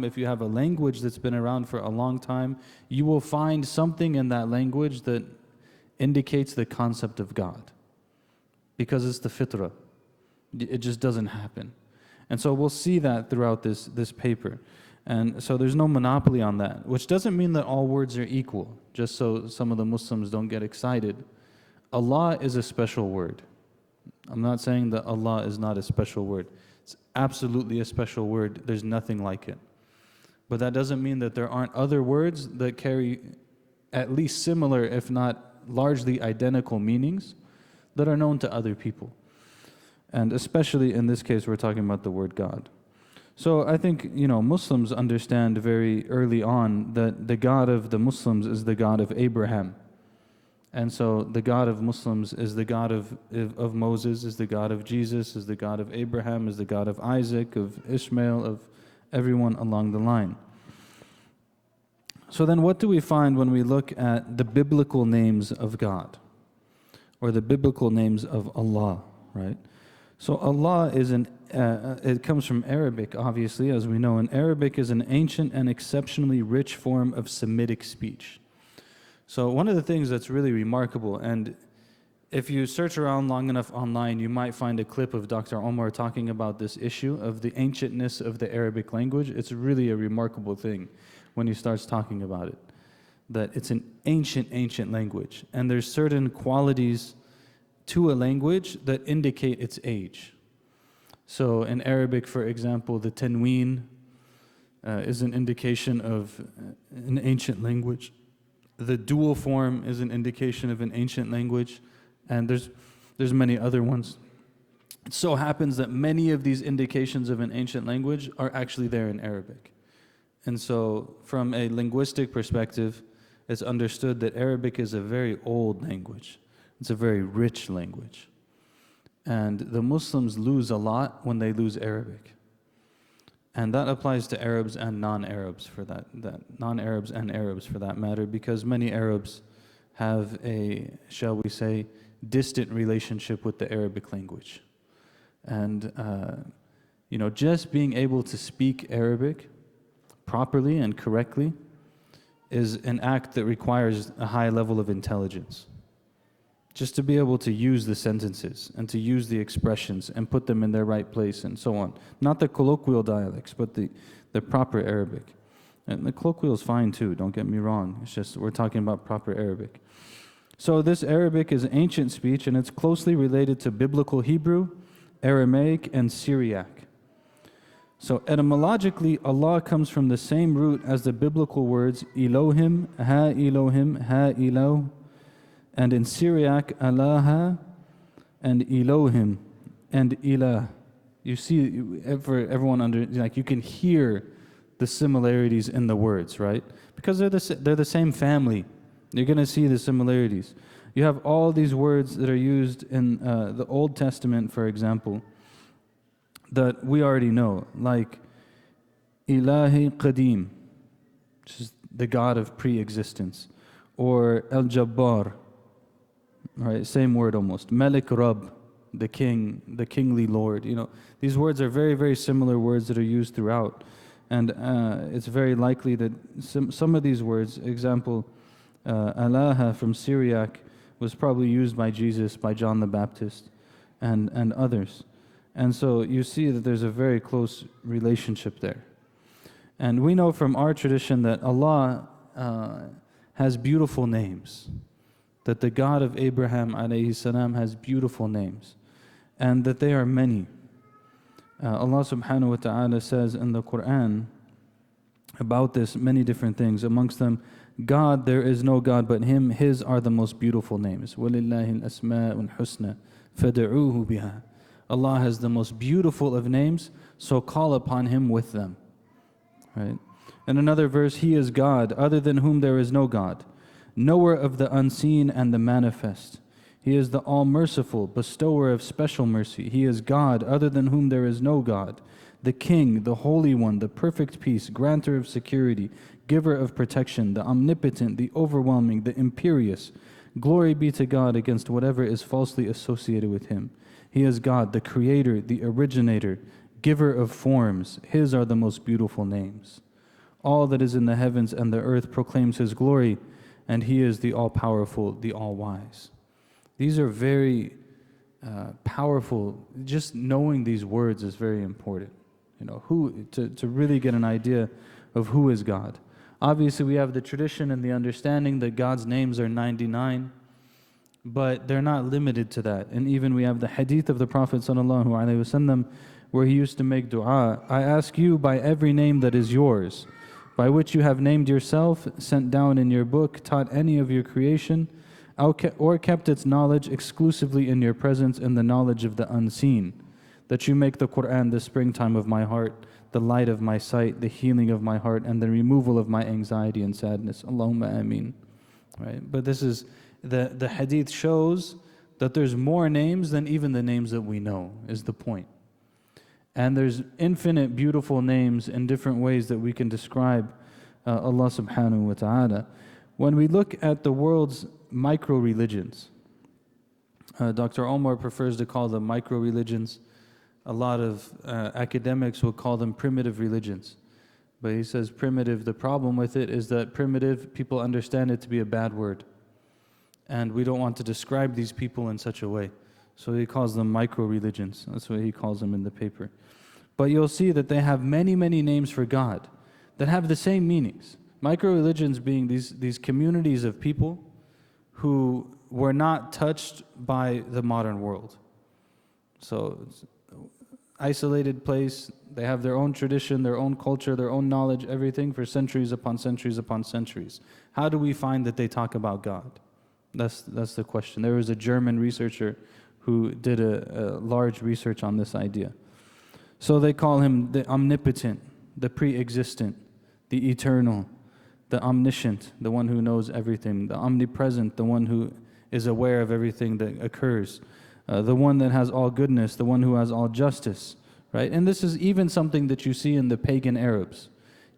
if you have a language that's been around for a long time, you will find something in that language that indicates the concept of God. Because it's the fitrah. It just doesn't happen. And so we'll see that throughout this paper. And so there's no monopoly on that, which doesn't mean that all words are equal, just so some of the Muslims don't get excited. Allah is a special word. I'm not saying that Allah is not a special word. It's absolutely a special word. There's nothing like it. But that doesn't mean that there aren't other words that carry at least similar, if not largely identical meanings that are known to other people. And especially in this case, we're talking about the word God. So I think, Muslims understand very early on that the God of the Muslims is the God of Abraham. And so the God of Muslims is the God of Moses, is the God of Jesus, is the God of Abraham, is the God of Isaac, of Ishmael, of everyone along the line. So then what do we find when we look at the biblical names of God? Or the biblical names of Allah, right? So Allah is it comes from Arabic, obviously, as we know. And Arabic is an ancient and exceptionally rich form of Semitic speech. So one of the things that's really remarkable, and if you search around long enough online, you might find a clip of Dr. Omar talking about this issue of the ancientness of the Arabic language. It's really a remarkable thing when he starts talking about it, that it's an ancient language. And there's certain qualities to a language that indicate its age. So in Arabic, for example, the tanween is an indication of an ancient language. The dual form is an indication of an ancient language. And there's many other ones. It so happens that many of these indications of an ancient language are actually there in Arabic. And so from a linguistic perspective, it's understood that Arabic is a very old language. It's a very rich language. And the Muslims lose a lot when they lose Arabic. And that applies to Arabs and non-Arabs for that non-Arabs and Arabs for that matter, because many Arabs have a, shall we say, distant relationship with the Arabic language. And, just being able to speak Arabic properly and correctly is an act that requires a high level of intelligence. Just to be able to use the sentences and to use the expressions and put them in their right place and so on. Not the colloquial dialects, but the proper Arabic. And the colloquial is fine too, don't get me wrong. It's just we're talking about proper Arabic. So this Arabic is ancient speech, and it's closely related to Biblical Hebrew, Aramaic, and Syriac. So etymologically, Allah comes from the same root as the biblical words Elohim, Ha-Eloh, and in Syriac, Alaha, and Elohim, and Ilah. You see, for everyone you can hear the similarities in the words, right? Because they're the same family. You're going to see the similarities. You have all these words that are used in the Old Testament, for example, that we already know, like Ilahi Qadim, which is the God of pre-existence, or El-Jabbar, right? Same word almost. Malik Rabb, the king, the kingly Lord. These words are very, very similar words that are used throughout. And it's very likely that some of these words, example, Alaha from Syriac was probably used by Jesus, by John the Baptist, and others. And so you see that there's a very close relationship there. And we know from our tradition that Allah has beautiful names, that the God of Abraham alayhi salam has beautiful names, and that they are many. Allah subhanahu wa ta'ala says in the Quran about this many different things. Amongst them, God, there is no God but Him. His are the most beautiful names. وَلِلَّهِ الْأَسْمَاءُ الْحُسْنَى فَدَعُوهُ بِهَا. Allah has the most beautiful of names, so call upon Him with them. Right? In another verse, He is God, other than whom there is no God, knower of the unseen and the manifest. He is the all-merciful, bestower of special mercy. He is God, other than whom there is no God, the King, the Holy One, the perfect peace, granter of security, giver of protection, the omnipotent, the overwhelming, the imperious. Glory be to God against whatever is falsely associated with Him. He is God, the Creator, the Originator, giver of forms. His are the most beautiful names. All that is in the heavens and the earth proclaims His glory, and He is the all-powerful, the all-wise. These are very powerful. Just knowing these words is very important. To really get an idea of who is God. Obviously, we have the tradition and the understanding that God's names are 99, but they're not limited to that. And even we have the hadith of the Prophet ﷺ, where he used to make dua, I ask you by every name that is yours, by which you have named yourself, sent down in your book, taught any of your creation, or kept its knowledge exclusively in your presence and the knowledge of the unseen, that you make the Qur'an the springtime of my heart, the light of my sight, the healing of my heart, and the removal of my anxiety and sadness. Allahumma ameen. Right? But this is, the hadith shows that there's more names than even the names that we know, is the point. And there's infinite beautiful names in different ways that we can describe Allah subhanahu wa ta'ala. When we look at the world's micro-religions, Dr. Omar prefers to call them micro-religions. A lot of academics will call them primitive religions. But he says primitive, the problem with it is that primitive, people understand it to be a bad word. And we don't want to describe these people in such a way. So he calls them micro-religions. That's what he calls them in the paper. But you'll see that they have many, many names for God that have the same meanings. Micro-religions being these communities of people who were not touched by the modern world. So it's isolated place, they have their own tradition, their own culture, their own knowledge, everything for centuries upon centuries upon centuries. How do we find that they talk about God? That's the question. There was a German researcher who did a large research on this idea. So they call Him the omnipotent, the pre-existent, the eternal, the omniscient, the one who knows everything, the omnipresent, the one who is aware of everything that occurs, the one that has all goodness, the one who has all justice, right? And this is even something that you see in the pagan Arabs.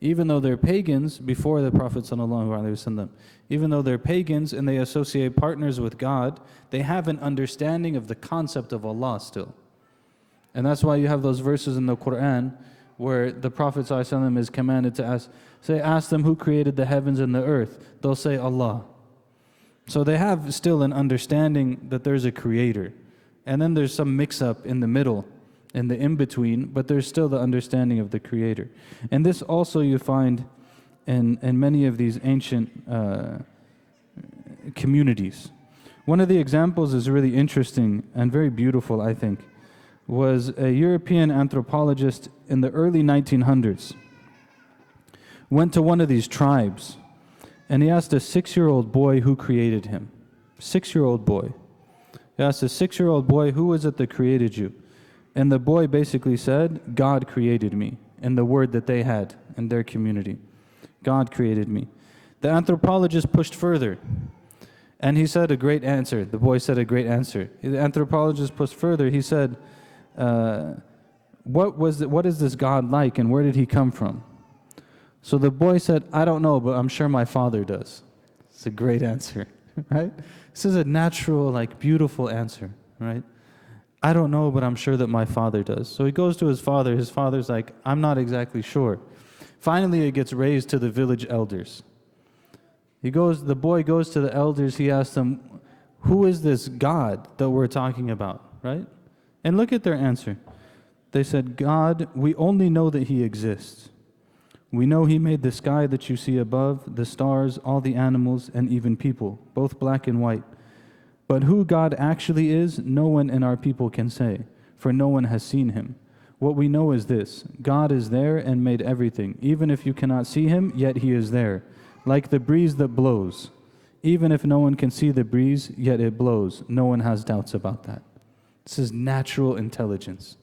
Even though they're pagans before the Prophet ﷺ, even though they're pagans and they associate partners with God, they have an understanding of the concept of Allah still. And that's why you have those verses in the Qur'an where the Prophet ﷺ is commanded to ask them who created the heavens and the earth. They'll say Allah. So they have still an understanding that there's a creator. And then there's some mix-up in the middle, in the in-between, but there's still the understanding of the creator. And this also you find in many of these ancient communities. One of the examples is really interesting and very beautiful, I think, was a European anthropologist in the early 1900s. Went to one of these tribes, and he asked a 6-year-old boy who created him. 6-year-old boy. He asked a 6-year-old boy, who was it that created you? And the boy basically said, God created me, in the word that they had in their community. God created me. The anthropologist pushed further, and he said a great answer. The boy said a great answer. The anthropologist pushed further. He said, what is this God like, and where did He come from? So the boy said, I don't know, but I'm sure my father does. It's a great answer, right? This is a natural, beautiful answer, right? I don't know, but I'm sure that my father does. So he goes to his father. His father's like, I'm not exactly sure. Finally, it gets raised to the village elders. The boy goes to the elders. He asks them, who is this God that we're talking about, right? And look at their answer. They said, God, we only know that He exists. We know He made the sky that you see above, the stars, all the animals, and even people, both black and white. But who God actually is, no one in our people can say, for no one has seen Him. What we know is this: God is there and made everything. Even if you cannot see Him, yet He is there, like the breeze that blows. Even if no one can see the breeze, yet it blows. No one has doubts about that. This is natural intelligence.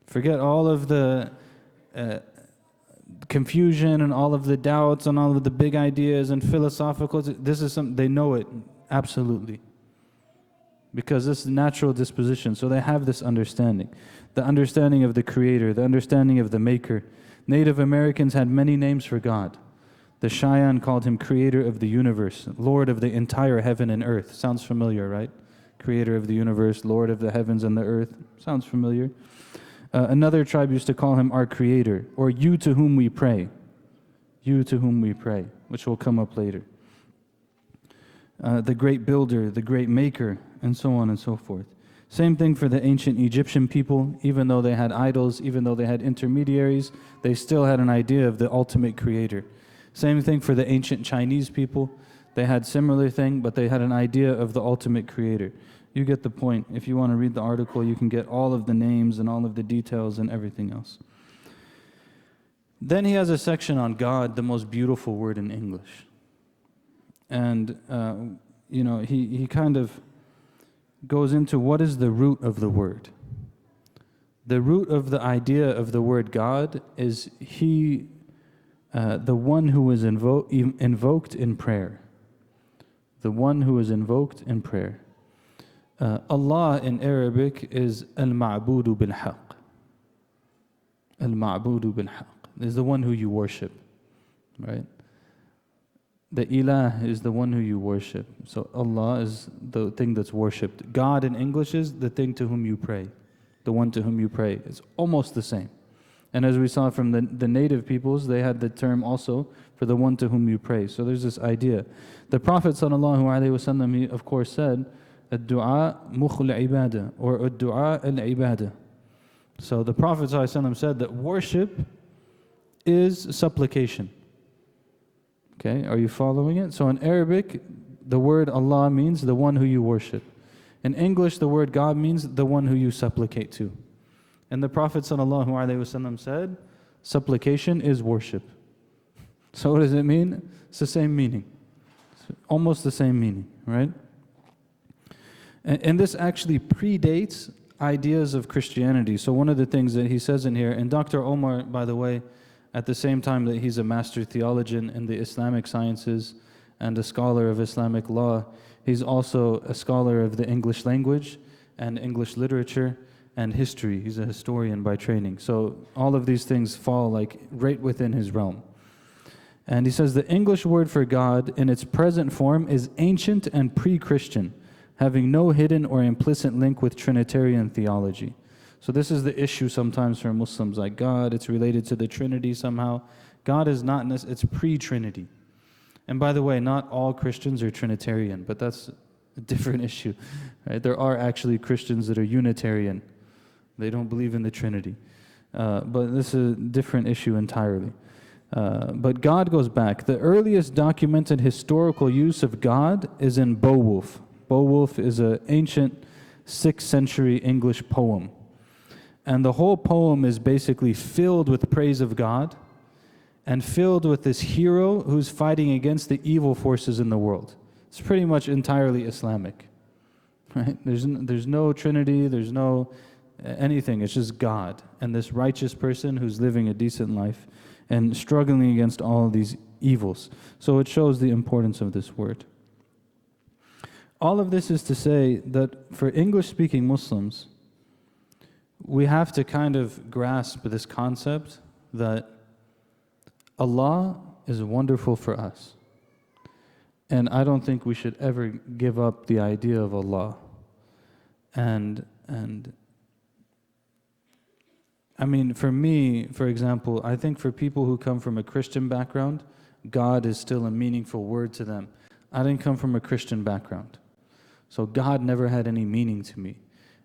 Forget all of the confusion and all of the doubts and all of the big ideas and philosophical. This is something, they know it absolutely. Because this is natural disposition. So they have this understanding. The understanding of the Creator, the understanding of the Maker. Native Americans had many names for God. The Cheyenne called Him Creator of the universe, Lord of the entire heaven and earth. Sounds familiar, right? Creator of the universe, Lord of the heavens and the earth. Sounds familiar. Another tribe used to call him our creator, or you to whom we pray. You to whom we pray, which will come up later. The great builder, the great maker, and so on and so forth. Same thing for the ancient Egyptian people. Even though they had idols, even though they had intermediaries, they still had an idea of the ultimate creator. Same thing for the ancient Chinese people. They had similar thing, but they had an idea of the ultimate creator. You get the point. If you want to read the article, you can get all of the names and all of the details and everything else. Then he has a section on God, the most beautiful word in English. And, he kind of goes into what is the root of the word. The root of the idea of the word God is the one who is invoked in prayer. The one who is invoked in prayer. Allah in Arabic is al-ma'budu bil-haq. Al-ma'budu bil-haq is the one who you worship, right? The ilah is the one who you worship. So Allah is the thing that's worshipped. God in English is the thing to whom you pray. The one to whom you pray. It's almost the same. And as we saw from the native peoples, they had the term also for the one to whom you pray. So there's this idea. The Prophet ﷺ, he of course said, "Ad-du'a mukhul ibadah," or "Ad-du'a al-ibadah." So the Prophet ﷺ said that worship is supplication. Okay, are you following it? So in Arabic, the word Allah means the one who you worship. In English, the word God means the one who you supplicate to. And the Prophet ﷺ said, supplication is worship. So what does it mean? It's the same meaning. It's almost the same meaning, right? And this actually predates ideas of Christianity. So one of the things that he says in here, and Dr. Omar, by the way, at the same time that he's a master theologian in the Islamic sciences and a scholar of Islamic law, he's also a scholar of the English language and English literature and history. He's a historian by training. So all of these things fall like right within his realm. And he says the English word for God in its present form is ancient and pre-Christian, having no hidden or implicit link with Trinitarian theology. So this is the issue sometimes for Muslims, like God, it's related to the Trinity somehow. God is not, it's pre-Trinity. And by the way, not all Christians are Trinitarian, but that's a different issue. Right? There are actually Christians that are Unitarian. They don't believe in the Trinity. But this is a different issue entirely. But God goes back. The earliest documented historical use of God is in Beowulf. Beowulf is an ancient 6th century English poem. And the whole poem is basically filled with praise of God and filled with this hero who's fighting against the evil forces in the world. It's pretty much entirely Islamic. Right? There's no Trinity, there's no anything. It's just God and this righteous person who's living a decent life and struggling against all of these evils. So it shows the importance of this word. All of this is to say that for English-speaking Muslims, we have to kind of grasp this concept that Allah is wonderful for us. And I don't think we should ever give up the idea of Allah. And I mean, for me, for example, I think for people who come from a Christian background, God is still a meaningful word to them. I didn't come from a Christian background. So God never had any meaning to me.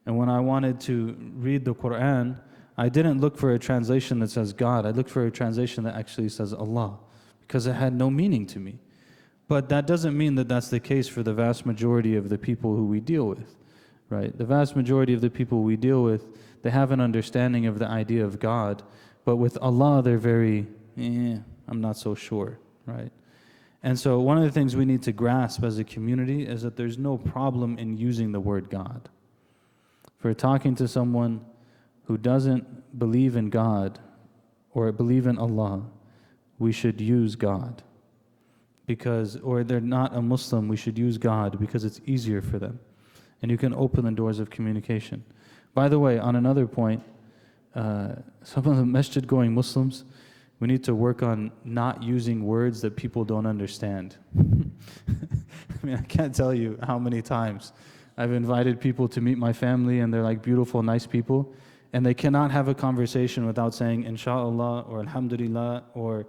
And when I wanted to read the Quran, I didn't look for a translation that says God. I looked for a translation that actually says Allah, because it had no meaning to me. But that doesn't mean that that's the case for the vast majority of the people who we deal with, right? The vast majority of the people we deal with, they have an understanding of the idea of God, but with Allah, they're very, I'm not so sure, right? And so one of the things we need to grasp as a community is that there's no problem in using the word God. For talking to someone who doesn't believe in God or believe in Allah, we should use God. Or they're not a Muslim, we should use God because it's easier for them. And you can open the doors of communication. By the way, on another point, some of the masjid-going Muslims, we need to work on not using words that people don't understand. I mean, I can't tell you how many times I've invited people to meet my family and they're like beautiful, nice people. and they cannot have a conversation without saying inshallah or alhamdulillah or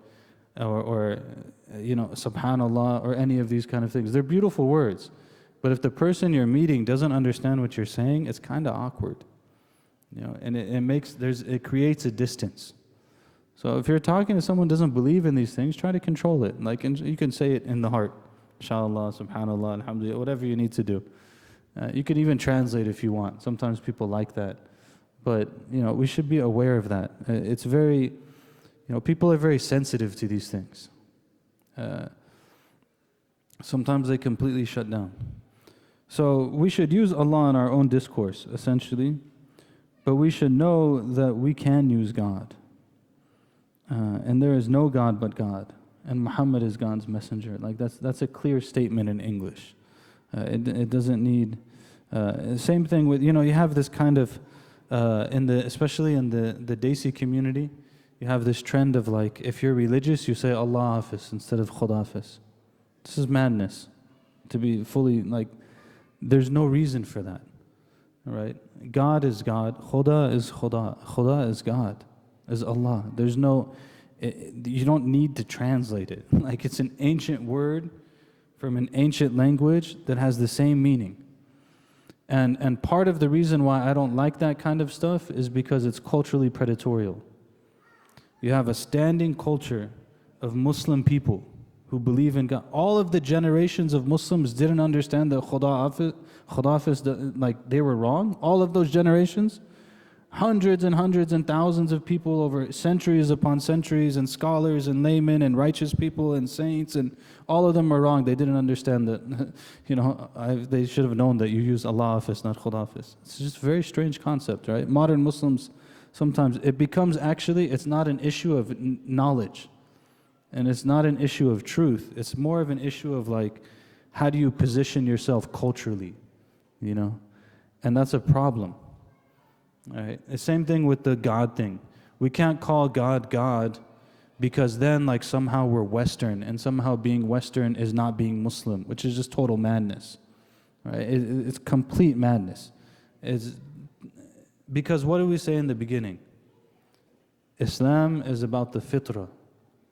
subhanallah or any of these kind of things. They're beautiful words, but if the person you're meeting doesn't understand what you're saying, it's kind of awkward, and it creates a distance. So if you're talking to someone who doesn't believe in these things, try to control it. You can say it in the heart, inshallah, subhanallah, alhamdulillah, whatever you need to do. You can even translate if you want. Sometimes people like that. But, we should be aware of that. It's very, people are very sensitive to these things. Sometimes they completely shut down. So we should use Allah in our own discourse, essentially. But we should know that we can use God. And there is no God but God. And Muhammad is God's messenger. That's a clear statement in English. It doesn't need... same thing with, you have this kind of... especially in the Desi community, you have this trend of if you're religious, you say Allah Hafiz instead of Khuda Hafiz. This is madness. To be fully, there's no reason for that. Right? God is God, Khuda is Khuda. Khuda is God, is Allah. There's no, you don't need to translate it. It's an ancient word from an ancient language that has the same meaning. And part of the reason why I don't like that kind of stuff is because it's culturally predatorial. You have a standing culture of Muslim people who believe in God. All of the generations of Muslims didn't understand that Khuda Hafiz, they were wrong. All of those generations, hundreds and thousands of people over centuries upon centuries, and scholars and laymen and righteous people and saints, and all of them are wrong. They didn't understand that, they should have known that you use Allah Hafiz, not Khuda Hafiz. It's just a very strange concept, right? Modern Muslims, sometimes it becomes it's not an issue of knowledge, and it's not an issue of truth. It's more of an issue of how do you position yourself culturally, and that's a problem. All right. The same thing with the God thing. We can't call God God because then somehow we're Western, and somehow being Western is not being Muslim, which is just total madness. Right? It's complete madness. It's because what do we say in the beginning? Islam is about the fitrah.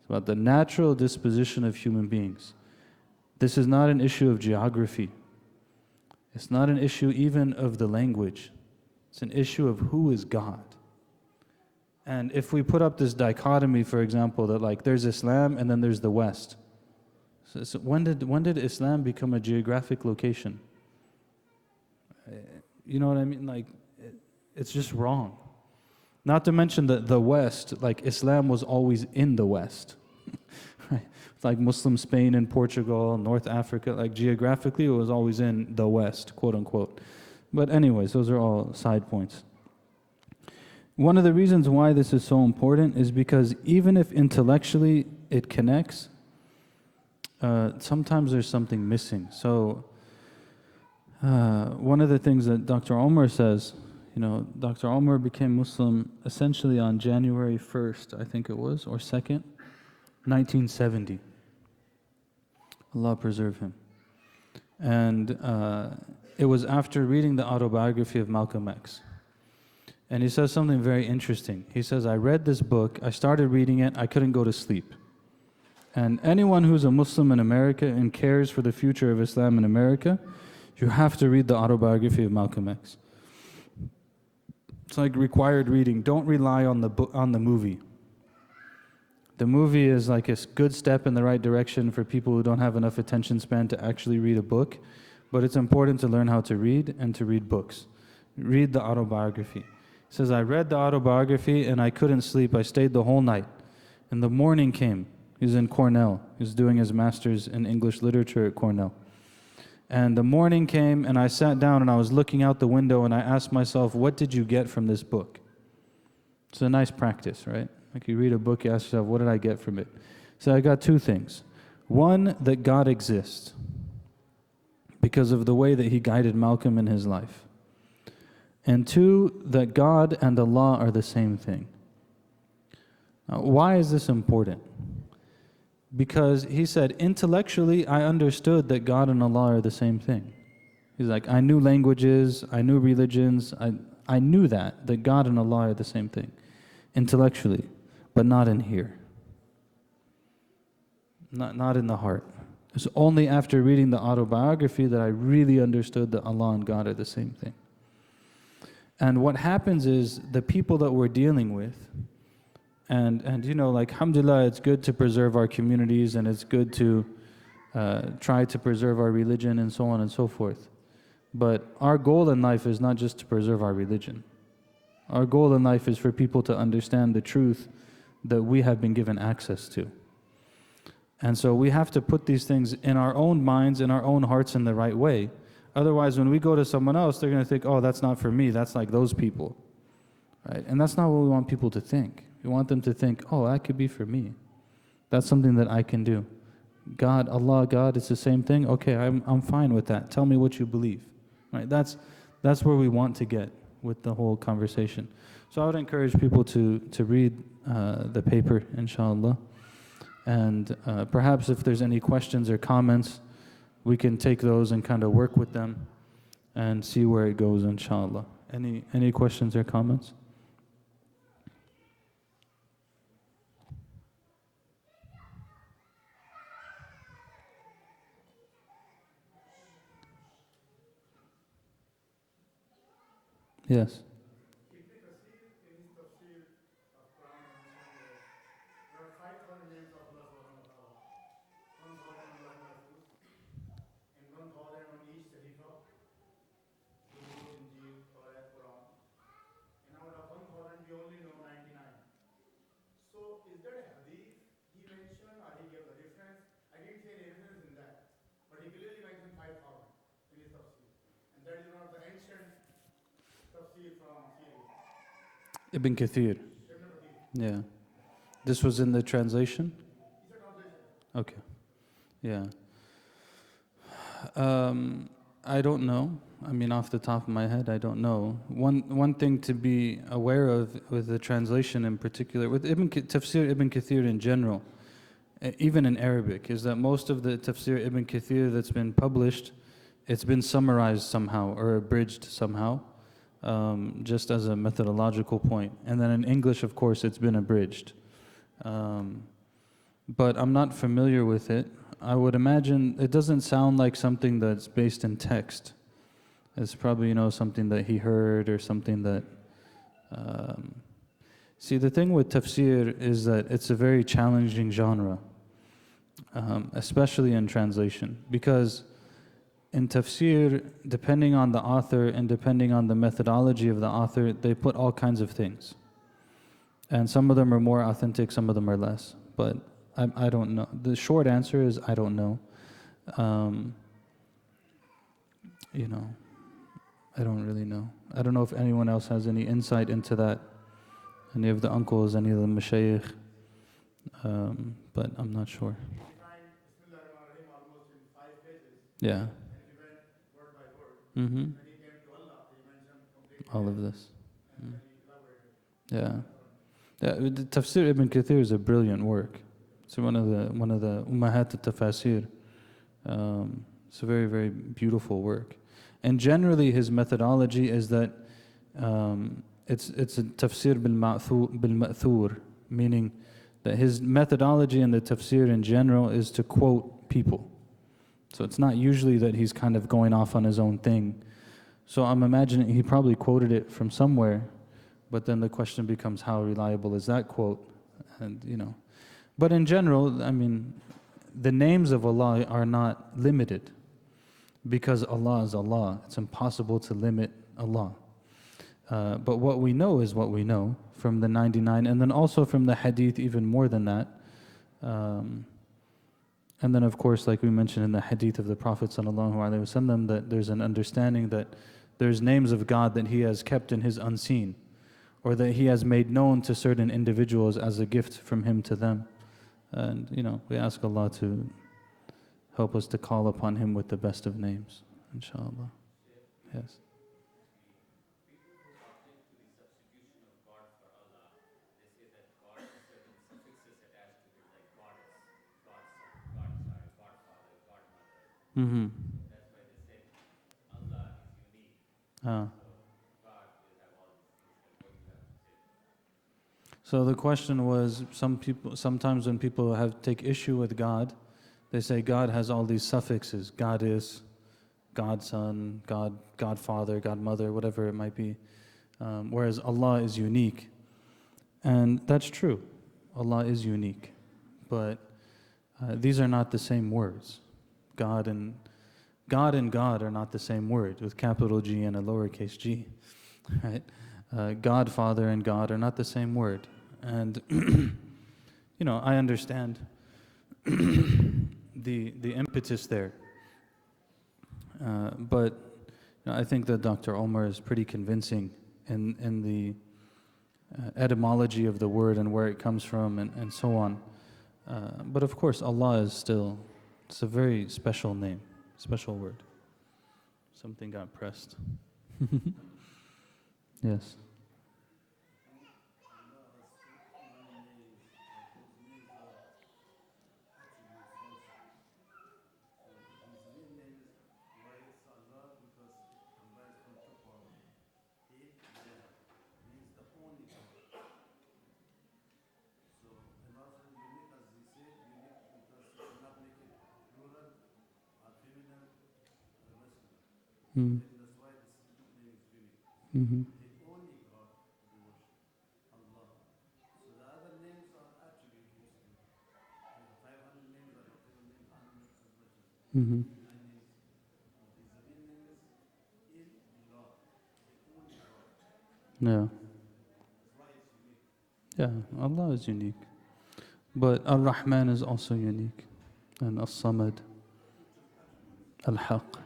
It's about the natural disposition of human beings. This is not an issue of geography. It's not an issue even of the language. It's an issue of who is God. And if we put up this dichotomy, for example, that there's Islam and then there's the West. So when did Islam become a geographic location? You know what I mean? It's just wrong. Not to mention that the West, Islam was always in the West. Right? Muslim Spain and Portugal, North Africa, geographically it was always in the West, quote unquote. But anyways, those are all side points. One of the reasons why this is so important is because even if intellectually it connects, sometimes there's something missing. So one of the things that Dr. Omar says, Dr. Omar became Muslim essentially on January 1st, I think it was, or 2nd, 1970. Allah preserve him. And it was after reading the autobiography of Malcolm X. And he says something very interesting. He says, I read this book, I started reading it, I couldn't go to sleep. And anyone who's a Muslim in America and cares for the future of Islam in America, you have to read the autobiography of Malcolm X. It's required reading. Don't rely on the movie. The movie is a good step in the right direction for people who don't have enough attention span to actually read a book. But it's important to learn how to read and to read books. Read the autobiography. He says, I read the autobiography and I couldn't sleep. I stayed the whole night. And the morning came. He's in Cornell. He's doing his master's in English literature at Cornell. And the morning came and I sat down and I was looking out the window and I asked myself, what did you get from this book? It's a nice practice, right? You read a book, you ask yourself, what did I get from it? So I got two things. One, that God exists, because of the way that he guided Malcolm in his life. And two, that God and Allah are the same thing. Now, why is this important? Because he said, intellectually, I understood that God and Allah are the same thing. He's I knew languages, I knew religions, I knew that God and Allah are the same thing, intellectually, but not in here, not in the heart. It's only after reading the autobiography that I really understood that Allah and God are the same thing. And what happens is the people that we're dealing with, and you know, like, alhamdulillah, it's good to preserve our communities, and it's good to try to preserve our religion and so on and so forth. But our goal in life is not just to preserve our religion. Our goal in life is for people to understand the truth that we have been given access to. And so we have to put these things in our own minds, in our own hearts in the right way. Otherwise, when we go to someone else, they're going to think, oh, that's not for me, that's like those people. Right? And that's not what we want people to think. We want them to think, oh, that could be for me. That's something that I can do. God, Allah, God, it's the same thing? Okay, I'm fine with that. Tell me what you believe. Right? That's where we want to get with the whole conversation. So I would encourage people to read the paper, inshallah. And perhaps if there's any questions or comments, we can take those and kind of work with them and see where it goes, inshallah. Any questions or comments? Yes. Ibn Kathir. Yeah. This was in the translation? Okay. Yeah. I don't know. I mean, off the top of my head, I don't know. One thing to be aware of with the translation in particular, with Tafsir Ibn Kathir in general, even in Arabic, is that most of the Tafsir Ibn Kathir that's been published, it's been summarized somehow or abridged somehow, just as a methodological point. And then in English, of course, it's been abridged. But I'm not familiar with it. I would imagine it doesn't sound like something that's based in text. It's probably, something that he heard or something that... See, the thing with tafsir is that it's a very challenging genre, especially in translation. Because in tafsir, depending on the author and depending on the methodology of the author, they put all kinds of things. And some of them are more authentic, some of them are less. But I don't know. The short answer is I don't know. I don't really know. I don't know if anyone else has any insight into that. Any of the uncles, any of the mashayikh. But I'm not sure. Yeah. Mm-hmm. All of this. Mm. Yeah. The Tafsir Ibn Kathir is a brilliant work. It's one of the Ummahat al-Tafasir. It's a very, very beautiful work. And generally his methodology is that it's a tafsir bil-ma'thur, meaning that his methodology in the tafsir in general is to quote people. So it's not usually that he's kind of going off on his own thing. So I'm imagining he probably quoted it from somewhere, but then the question becomes how reliable is that quote? And but in general, I mean, the names of Allah are not limited because Allah is Allah. It's impossible to limit Allah. But what we know is what we know from the 99, and then also from the hadith even more than that. And then of course, like we mentioned in the hadith of the Prophet ﷺ, that there's an understanding that there's names of God that He has kept in His unseen, or that He has made known to certain individuals as a gift from Him to them. And we ask Allah to help us to call upon Him with the best of names, inshallah. Yes. Mm-hmm. Ah. So the question was, sometimes when people take issue with God, they say God has all these suffixes. God is, God Son, God Father, God Mother, whatever it might be. Whereas Allah is unique. And that's true. Allah is unique. But these are not the same words. God and God are not the same word, with capital G and a lowercase g. Right? Godfather and God are not the same word. And, I understand the impetus there. But I think that Dr. Omar is pretty convincing in the etymology of the word and where it comes from and so on. But of course, Allah is still, it's a very special name, special word. Something got pressed. Yes. Mm. Mm-hmm. Mm-hmm. Yeah. Yeah, Allah is unique. But Ar-Rahman is also unique. And As-Samad, Al-Haq.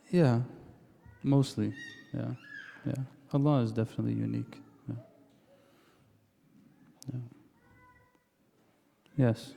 Yeah, mostly. Yeah, yeah. Allah is definitely unique. Yeah. Yeah. Yes.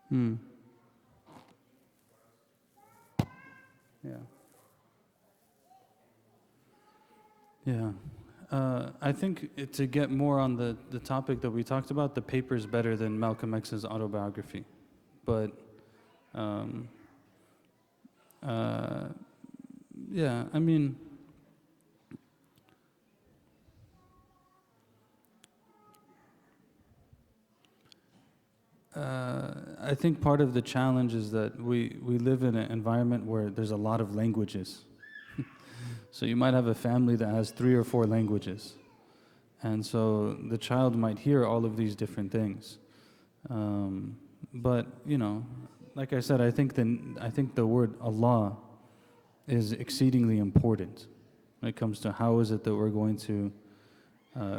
Hmm. Yeah. Yeah. I think to get more on the topic that we talked about, the paper is better than Malcolm X's autobiography. But, um, uh, yeah, I mean, I think part of the challenge is that we live in an environment where there's a lot of languages. So you might have a family that has 3 or 4 languages. And so the child might hear all of these different things. But, like I said, I think the word Allah is exceedingly important when it comes to how is it that we're going to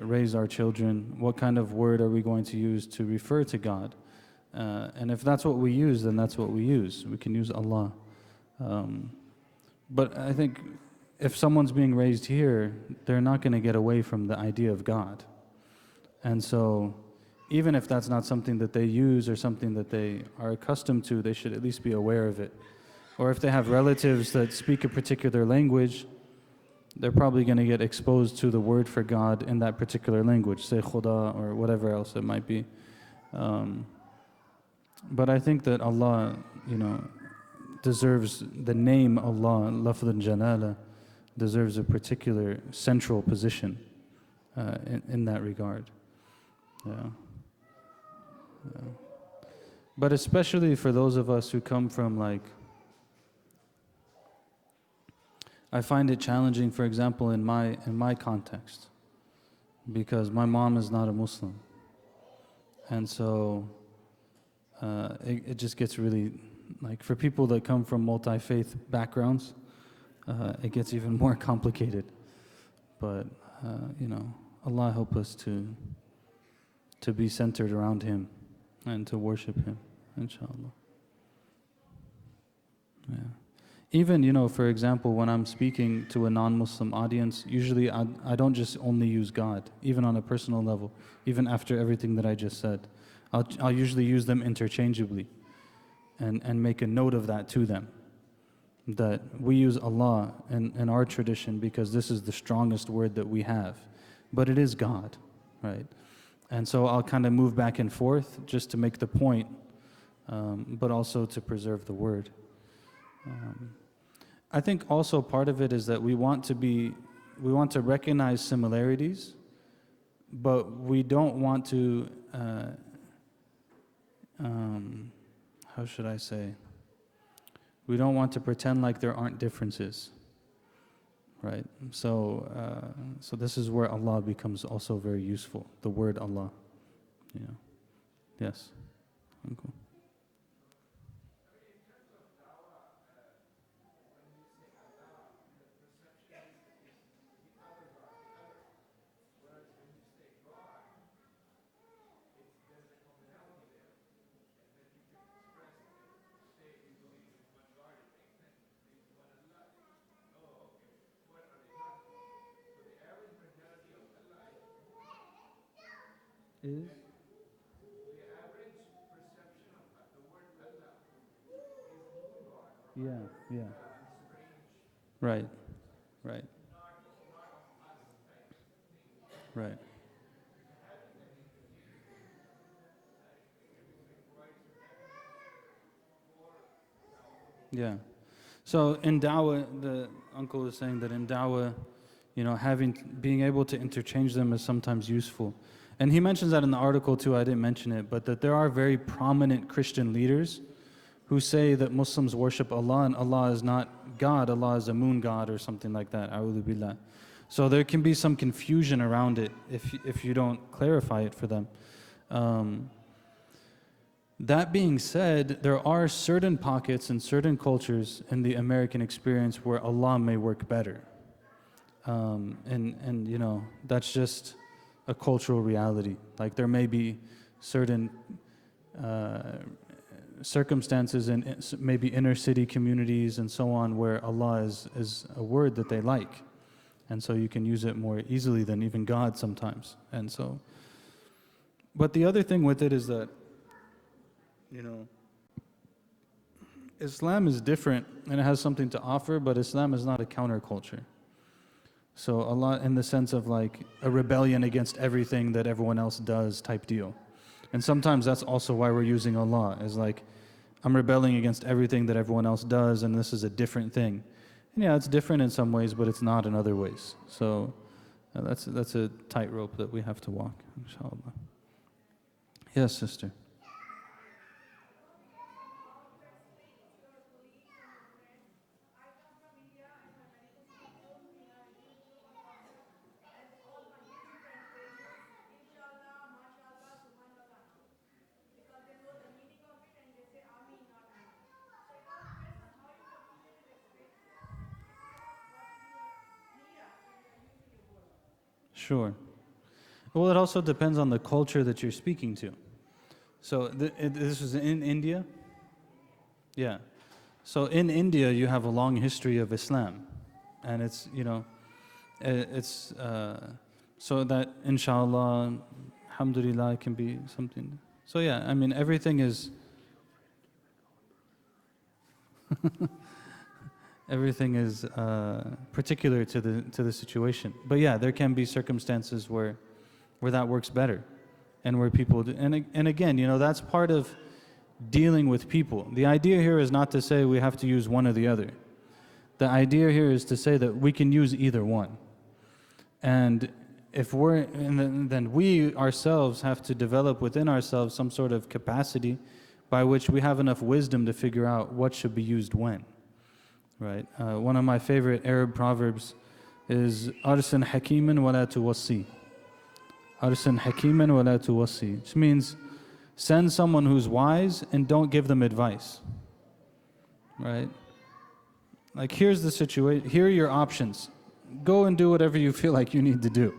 raise our children, what kind of word are we going to use to refer to God. And if that's what we use, then that's what we use. We can use Allah. But I think if someone's being raised here, they're not going to get away from the idea of God. And so even if that's not something that they use or something that they are accustomed to, they should at least be aware of it. Or if they have relatives that speak a particular language, they're probably going to get exposed to the word for God in that particular language, say Khuda or whatever else it might be. But I think that Allah, deserves the name Allah, Lafz al-Jalala, deserves a particular central position in that regard. Yeah. Yeah. But especially for those of us who come from I find it challenging, for example, in my context, because my mom is not a Muslim, and so it just gets really for people that come from multi-faith backgrounds, it gets even more complicated. But Allah help us to be centered around Him and to worship Him, inshallah. Yeah. Even, for example, when I'm speaking to a non-Muslim audience, usually I don't just only use God, even on a personal level, even after everything that I just said. I'll usually use them interchangeably and make a note of that to them, that we use Allah in our tradition because this is the strongest word that we have. But it is God, right? And so I'll kind of move back and forth just to make the point, but also to preserve the word. I think also part of it is that we want to recognize similarities, but we don't want to, how should I say? We don't want to pretend like there aren't differences, right? So this is where Allah becomes also very useful, the word Allah, Yes. Okay. Is? Yeah, yeah. Right, right, right. Yeah. So in dawah, the uncle is saying that in dawah, being able to interchange them is sometimes useful. And he mentions that in the article too, I didn't mention it, but that there are very prominent Christian leaders who say that Muslims worship Allah and Allah is not God, Allah is a moon god or something like that. A'udhu billah. So there can be some confusion around it if you don't clarify it for them. That being said, there are certain pockets and certain cultures in the American experience where Allah may work better. And that's just a cultural reality. Like there may be certain circumstances in maybe inner city communities and so on where Allah is a word that they like. And so you can use it more easily than even God sometimes. And so, but the other thing with it is that, Islam is different and it has something to offer, but Islam is not a counterculture. So Allah, in the sense of like a rebellion against everything that everyone else does type deal. And sometimes that's also why we're using Allah, is like, I'm rebelling against everything that everyone else does and this is a different thing. And yeah, it's different in some ways, but it's not in other ways. So that's a tightrope that we have to walk, inshallah. Yes, sister. Sure. Well, it also depends on the culture that you're speaking to. So this was in India? Yeah. So in India, you have a long history of Islam. And it's, it's so that inshallah, alhamdulillah, can be something. So yeah, I mean, everything is particular to the situation. But yeah, there can be circumstances where that works better, and where people do, and again, that's part of dealing with people. The idea here is not to say we have to use one or the other. The idea here is to say that we can use either one, and then we ourselves have to develop within ourselves some sort of capacity by which we have enough wisdom to figure out what should be used when. Right. One of my favorite Arab proverbs is "Arsan hakiman wa la tuwassi." Arsan hakiman wa la tuwassi, which means send someone who's wise and don't give them advice. Right. Like, here's the situation. Here are your options. Go and do whatever you feel like you need to do.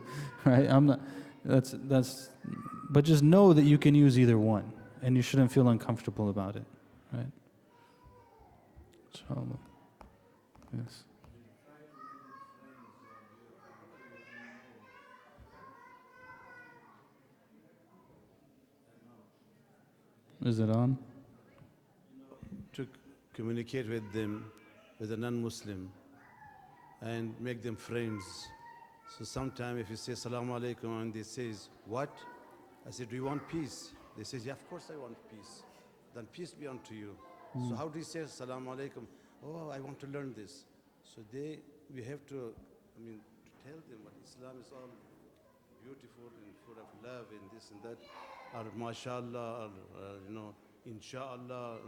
Right. I'm not. That's. But just know that you can use either one, and you shouldn't feel uncomfortable about it. Right. Inshallah. Yes. Is it on? To communicate with them, with a non-Muslim, and make them friends. So sometimes if you say Assalamu alaikum and they says, what? I said, do you want peace? They say, yeah, of course I want peace. Then peace be unto you. So how do you say Assalamu alaikum? Oh, I want to learn this. So we have to, to tell them what Islam is all beautiful and full of love and this and that, or mashallah, or inshallah.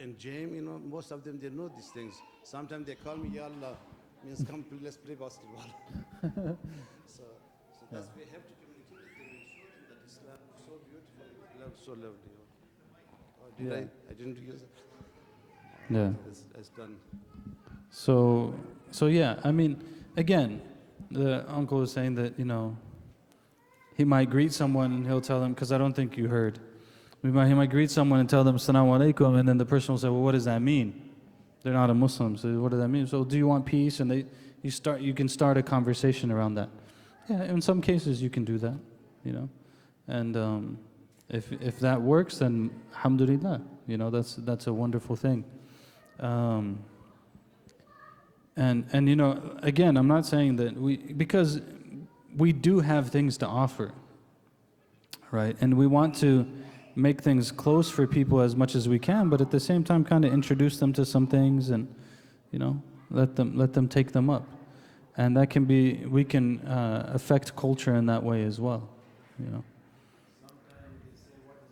In James, most of them, they know these things. Sometimes they call me Ya Allah, means come, let's play basketball. so that's, we have to communicate with them and show them that Islam is so beautiful, love so lovely. Or did Yeah. I didn't use it. Yeah. It's done. So yeah, again, the uncle was saying that, he might greet someone and he'll tell them, because I don't think you heard. He might greet someone and tell them Assalamu alaikum, and then the person will say, well, what does that mean? They're not a Muslim, so what does that mean? So do you want peace? And you can start a conversation around that. Yeah, in some cases you can do that, and if that works, then alhamdulillah, that's a wonderful thing. And again, I'm not saying that because we do have things to offer, right? And we want to make things close for people as much as we can, but at the same time kind of introduce them to some things and, let them take them up. And that can be, we can affect culture in that way as well, Sometimes they say, what is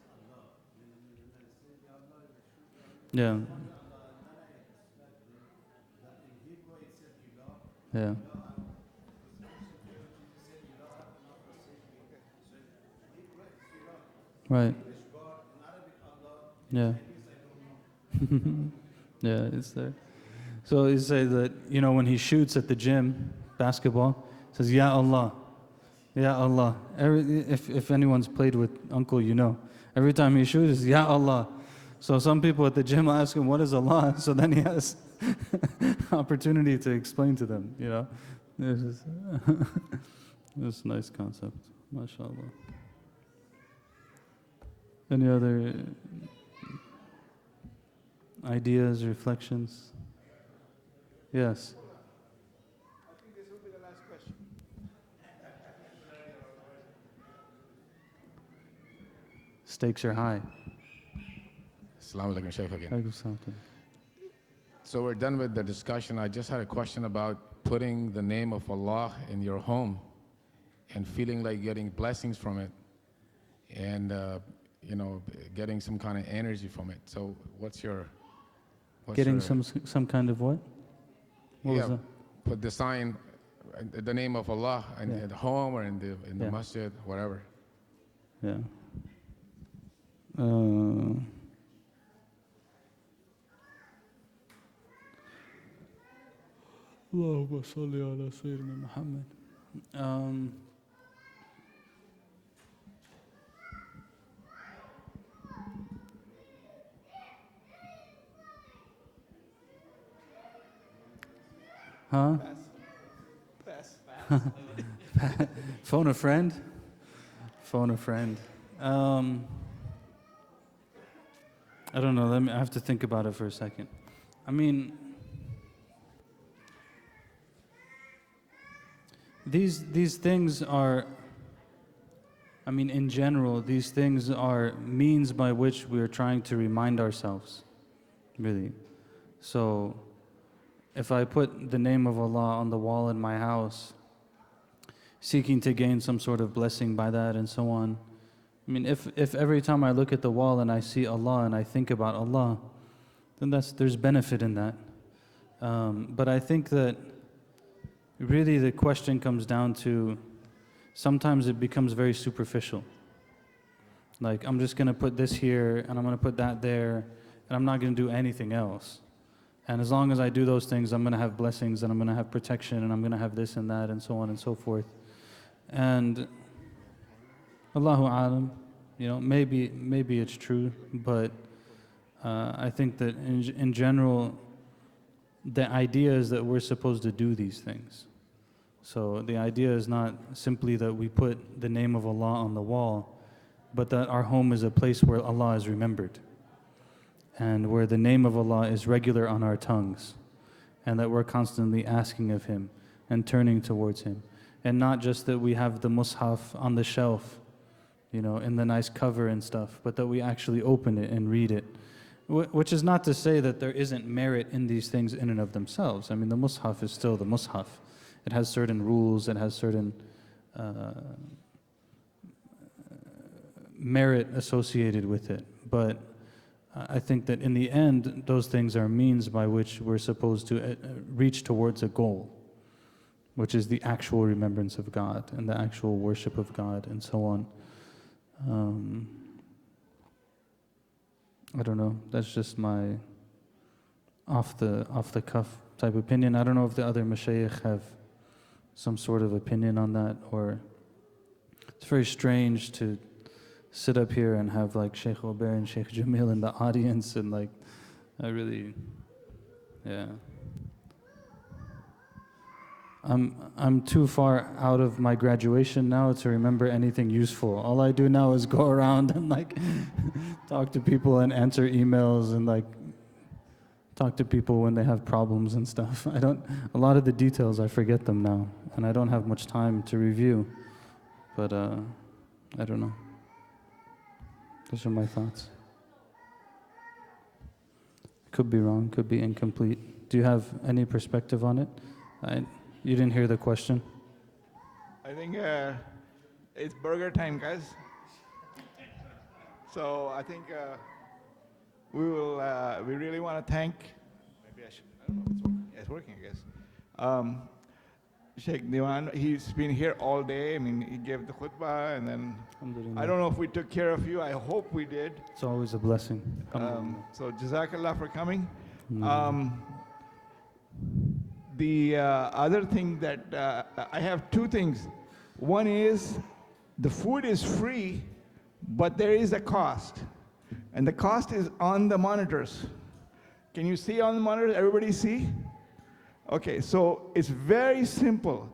Allah? Yeah. Yeah. Right. Yeah. Yeah, it's there. So he say that, when he shoots at the gym, basketball, says, Ya Allah, Ya Allah. If anyone's played with Uncle, every time he shoots, Ya Allah. So some people at the gym ask him, what is Allah? So then he has opportunity to explain to them, It's a nice concept, mashallah. Any other ideas, reflections? Yes. I think this will be the last question. Stakes are high. Assalamu alaikum, Shaykh again. Alaikum salam. So we're done with the discussion. I just had a question about putting the name of Allah in your home and feeling like getting blessings from it and, getting some kind of energy from it. So what's Getting your, some kind of what? What was that? put the sign, the name of Allah in the home or in the Yeah. masjid, whatever. Yeah. Allahumma salli ala Sayyidina Muhammad. Huh? Pass. Phone a friend? Phone a friend. I don't know. I have to think about it for a second. These things are, in general, these things are means by which we are trying to remind ourselves, really. So, if I put the name of Allah on the wall in my house, seeking to gain some sort of blessing by that and so on, if every time I look at the wall and I see Allah and I think about Allah, then there's benefit in that. But I think that really the question comes down to, sometimes it becomes very superficial. Like, I'm just going to put this here and I'm going to put that there and I'm not going to do anything else. And as long as I do those things, I'm going to have blessings and I'm going to have protection and I'm going to have this and that and so on and so forth. And Allahu Alam, maybe it's true, but I think that in general, the idea is that we're supposed to do these things. So the idea is not simply that we put the name of Allah on the wall, but that our home is a place where Allah is remembered and where the name of Allah is regular on our tongues, and that we're constantly asking of Him and turning towards Him. And not just that we have the mushaf on the shelf, in the nice cover and stuff, but that we actually open it and read it. Which is not to say that there isn't merit in these things in and of themselves. I mean, the mushaf is still the mushaf. It has certain rules, it has certain merit associated with it. But I think that in the end, those things are means by which we're supposed to reach towards a goal, which is the actual remembrance of God and the actual worship of God and so on. I don't know, that's just my off the cuff type opinion. I don't know if the other mashayikh have some sort of opinion on that, or it's very strange to sit up here and have like Sheikh Ober and Sheikh Jamil in the audience, and like, I'm too far out of my graduation now to remember anything useful. All I do now is go around and like talk to people and answer emails and like talk to people when they have problems and stuff. A lot of the details I forget them now, and I don't have much time to review, but I don't know. Those are my thoughts. Could be wrong, could be incomplete. Do you have any perspective on it? You didn't hear the question? I think it's burger time, guys. So I think we really want to thank, maybe I should, I don't know if it's working, I guess. Sheikh Diwan, he's been here all day. I mean, he gave the khutbah, and then I don't know if we took care of you. I hope we did. It's always a blessing. So Jazakallah for coming. The other thing that I have two things. One is the food is free, but there is a cost. And the cost is on the monitors. Can you see on the monitors? Everybody see? Okay, so it's very simple.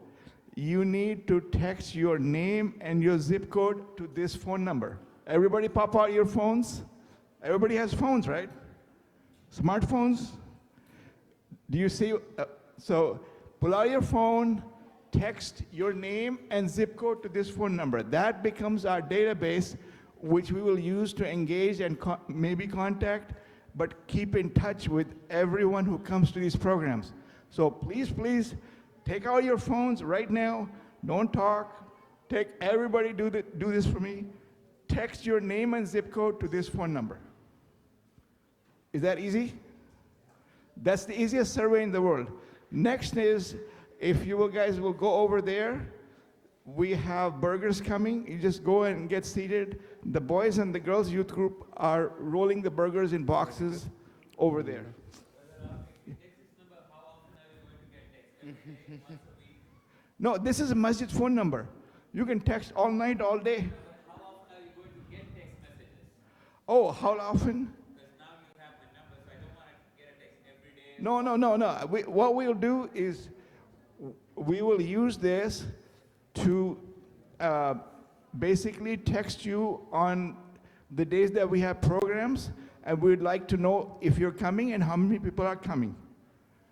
You need to text your name and your zip code to this phone number. Everybody pop out your phones. Everybody has phones, right? Smartphones. Do you see? So pull out your phone, text your name and zip code to this phone number. That becomes our database, which we will use to engage and maybe contact, but keep in touch with everyone who comes to these programs. So please, please, take out your phones right now. Don't talk. Everybody do this for me. Text your name and zip code to this phone number. Is that easy? That's the easiest survey in the world. Next is, if you guys will go over there, we have burgers coming. You just go and get seated. The boys and the girls youth group are rolling the burgers in boxes over there. No, this is a masjid phone number. You can text all night, all day. How often are you going to get text messages? Oh, how often? Because now you have the number, so I don't want to get a text every day. No. What we'll do is we will use this to basically text you on the days that we have programs, and we'd like to know if you're coming and how many people are coming.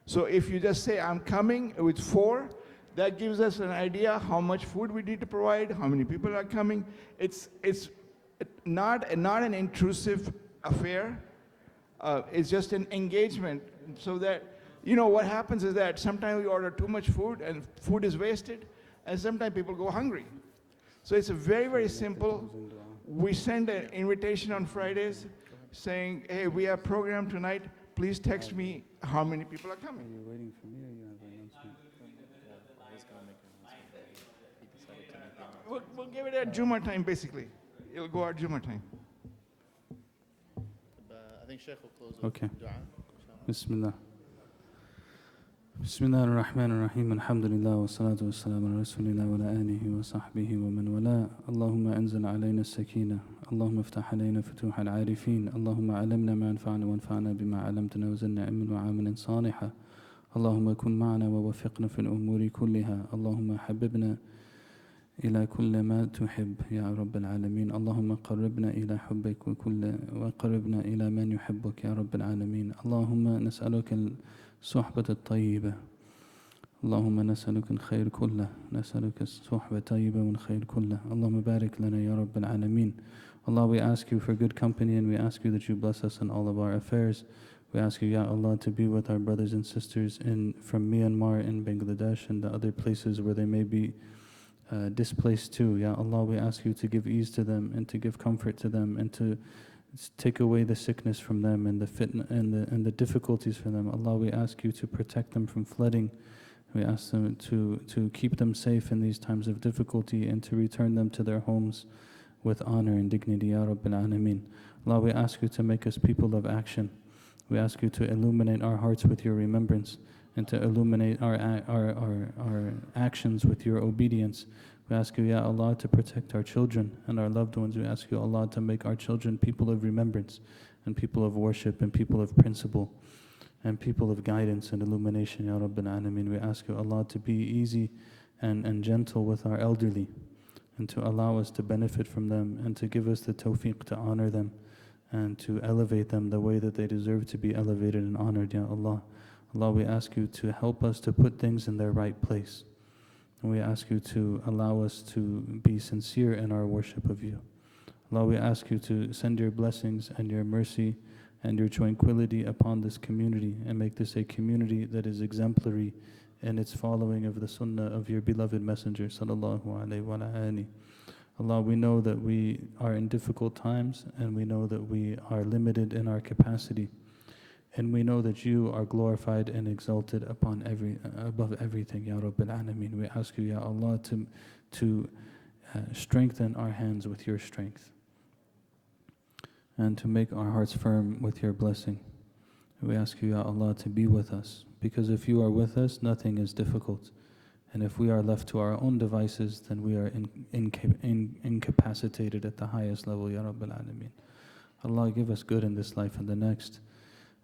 So if you just say, I'm coming with 4, that gives us an idea how much food we need to provide, how many people are coming. It's not an intrusive affair. It's just an engagement, so that, what happens is that sometimes we order too much food and food is wasted, and sometimes people go hungry. So it's a very, very simple. We send an invitation on Fridays saying, hey, we have program tonight. Please text me how many people are coming. Are you waiting for me, or you have an announcement? We'll give it at Juma time, basically. It'll go at Juma time. I think Sheikh will close with Okay. dua. Bismillah. Bismillah ar-Rahman ar-Rahim. Alhamdulillah wa salatu wa salam ala rasulillah wa ala alihi wa sahbihi wa man wala. Allahumma anzil alayna as-sakina. Allahumma iftah alayna futuh al-arifin. Allahumma alamna ma anfa'na wa anfa'na bima alamtana wa zidna ilman wa amalan salihan. اللهم كن معنا ووفقنا في الأمور كلها. اللهم حببنا إلى كل ما تحب يا رب العالمين. اللهم قربنا إلى حبك وقربنا إلى من يحبك يا رب العالمين. اللهم نسألك الصحبة الطيبة. اللهم نسألك الخير كله. نسألك الصحبة الطيبة والخير كله. اللهم بارك لنا يا رب العالمين. Allah, we ask you for good company, and we ask you that you bless us in all of our affairs. We ask you, Ya Allah, to be with our brothers and sisters from Myanmar and Bangladesh and the other places where they may be displaced too. Ya Allah, we ask you to give ease to them and to give comfort to them and to take away the sickness from them and the fitna and the difficulties for them. Allah, we ask you to protect them from flooding. We ask them to keep them safe in these times of difficulty and to return them to their homes with honor and dignity, Ya Rabbil Alameen. Allah, we ask you to make us people of action. We ask you to illuminate our hearts with your remembrance and to illuminate our actions with your obedience. We ask you, Ya Allah, to protect our children and our loved ones. We ask you, Allah, to make our children people of remembrance and people of worship and people of principle and people of guidance and illumination, Ya Rabbil Alameen. We ask you, Allah, to be easy and gentle with our elderly and to allow us to benefit from them and to give us the tawfiq to honor them and to elevate them the way that they deserve to be elevated and honored, Ya Allah. Allah, we ask you to help us to put things in their right place. And we ask you to allow us to be sincere in our worship of you. Allah, we ask you to send your blessings and your mercy and your tranquility upon this community and make this a community that is exemplary in its following of the sunnah of your beloved messenger, sallallahu alayhi wa alihi. Allah, we know that we are in difficult times and we know that we are limited in our capacity. And we know that you are glorified and exalted above everything, Ya Rabbil Alameen. We ask you, Ya Allah, to strengthen our hands with your strength and to make our hearts firm with your blessing. We ask you, Ya Allah, to be with us, because if you are with us, nothing is difficult. And if we are left to our own devices, then we are incapacitated at the highest level, Ya Rabbil Alameen. Allah, give us good in this life and the next,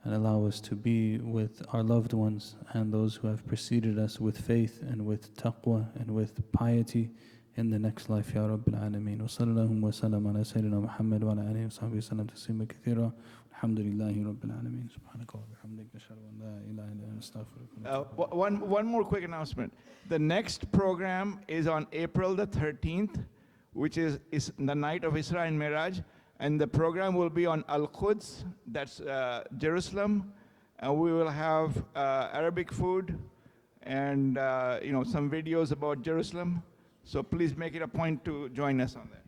and allow us to be with our loved ones and those who have preceded us with faith and with taqwa and with piety in the next life, Ya Rabbil Alameen. Wa sallallahu wa sallam ala Sayyidina Muhammad wa ala alihi wa sahbihi wa sallam taslima kathira. Alhamdulillahi Rabbil Alameen. Subhanaka wa bihamdik. Nashhadu an la ilaha illa anta astaghfiruka wa atubu One more quick announcement. The next program is on April the 13th, which is the night of Isra and Miraj. And the program will be on Al-Quds, that's Jerusalem. And we will have Arabic food and some videos about Jerusalem. So please make it a point to join us on that.